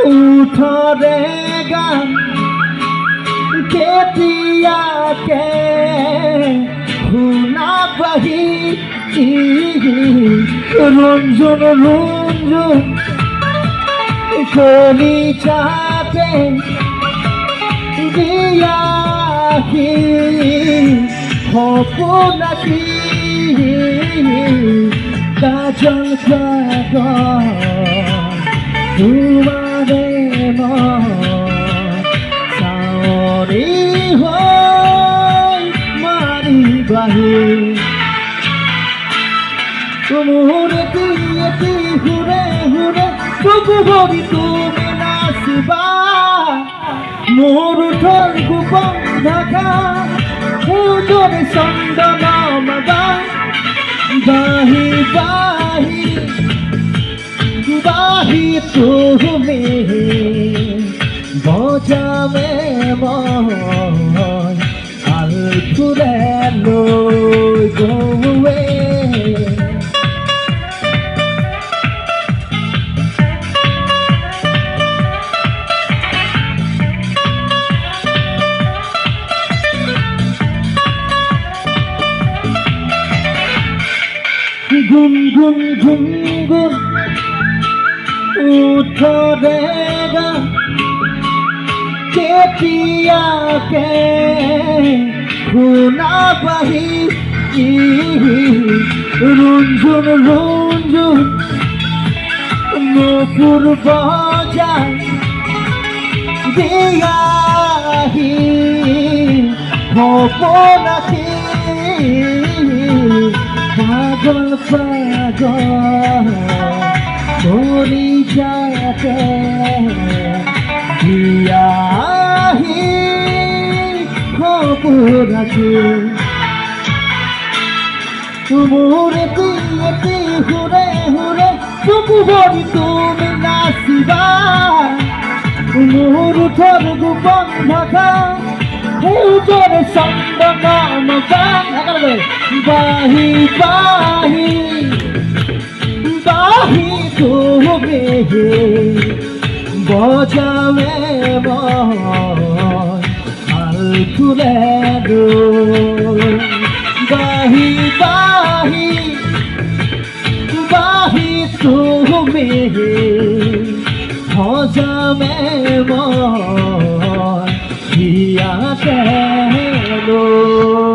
উঠৰে গান কেতিয়াকে শুনা পাহি ৰঞ্জন ৰঞ্জন কলিজাতে দিয়াহি সপোনাকি কাজল কাগজ তোমাৰে চাৱৰী হৈ মাৰিবাহি মোৰ এটি হুৰে হুৰে বুকু ভৰি তুমি নাচিবা মোৰ ওঠৰ গোপন ঢাকা মোৰ চন্দন মাবা বাহি বাহি বাহি তুমি বজামে মই আলফুলে লৈ গৌৱে গুন গুন গুন গুন উঠৰে গান কেতিয়াকে শুনা পাহি ৰঞ্জন ৰঞ্জন নপুৰ বজাই দিয়াহি সপোনাকি পাগল পাগল কলিজাতে দিয়াহি সপোনাকি মোৰ এটি হুৰে হুৰে বুকু ভৰি তুমি নাচিবা মোৰ ওঠৰ গোপন ঢাকা সেউজৰে চন্দন গান বাহি বাহি বাহি তুমি বজামে মই আলফুলে লৈ বাহি বাহি বাহি তুমি বজামে মই ইয়াতে লৈ